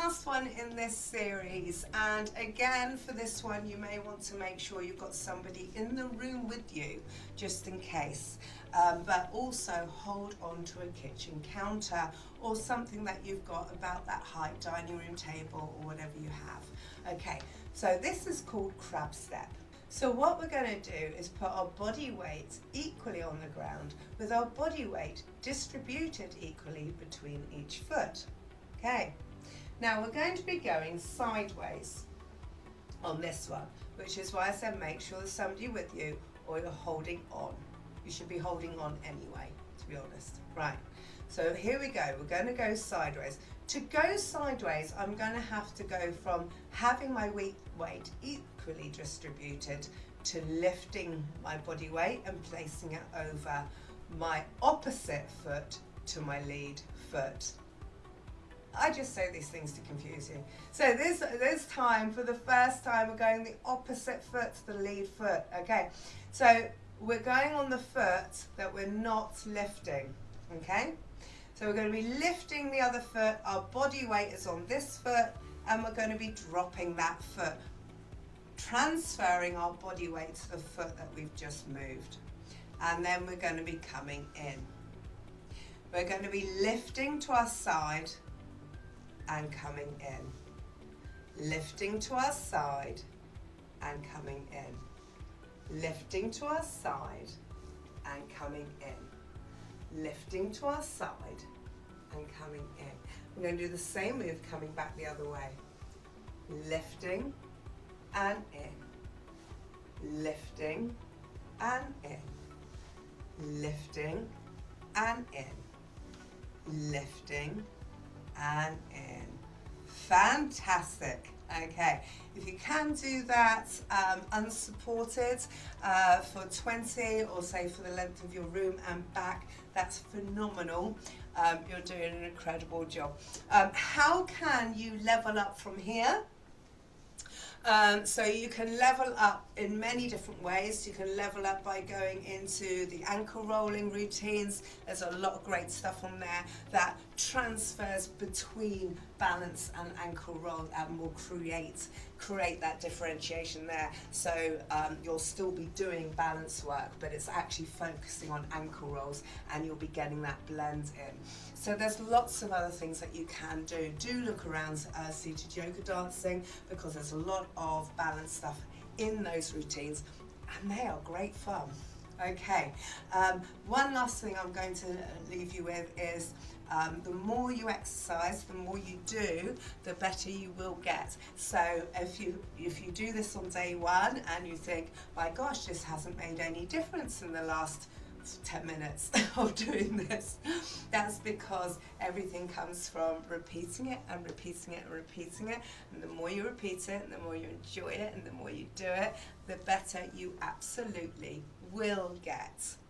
last one in this series, and again for this one you may want to make sure you've got somebody in the room with you just in case, but also hold on to a kitchen counter or something that you've got about that height, dining room table or whatever you have. Okay, so this is called crab step. So what we're going to do is put our body weight equally on the ground with our body weight distributed equally between each foot. Okay, now we're going to be going sideways on this one, which is why I said make sure there's somebody with you or you're holding on. You should be holding on anyway, to be honest. Right, so here we go. We're going to go sideways. To go sideways, I'm going to have to go from having my weight equally distributed to lifting my body weight and placing it over my opposite foot to my lead foot. I just say these things to confuse you. So this time, for the first time, we're going the opposite foot to the lead foot. Okay, so we're going on the foot that we're not lifting. Okay, so we're going to be lifting the other foot. Our body weight is on this foot, and we're going to be dropping that foot, transferring our body weight to the foot that we've just moved. And then we're going to be coming in. We're going to be lifting to our side and coming in. Lifting to our side and coming in. Lifting to our side and coming in. Lifting to our side and coming in. We're going to do the same move coming back the other way. Lifting and in. Lifting and in. Lifting and in. Lifting and in. Fantastic. Okay, if you can do that unsupported for 20 or say for the length of your room and back, that's phenomenal. You're doing an incredible job. How can you level up from here? So you can level up in many different ways. You can level up by going into the ankle rolling routines. There's a lot of great stuff on there that transfers between balance and ankle roll and will create that differentiation there. So you'll still be doing balance work, but it's actually focusing on ankle rolls and you'll be getting that blend in. So there's lots of other things that you can do. Do look around seated yoga dancing because there's a lot of balance stuff in those routines and they are great fun. Okay, one last thing I'm going to leave you with is the more you exercise, the more you do, the better you will get. So if you do this on day one and you think, my gosh, this hasn't made any difference in the last 10 minutes of doing this, that's because everything comes from repeating it and repeating it and repeating it, and the more you repeat it and the more you enjoy it and the more you do it, the better you absolutely will get.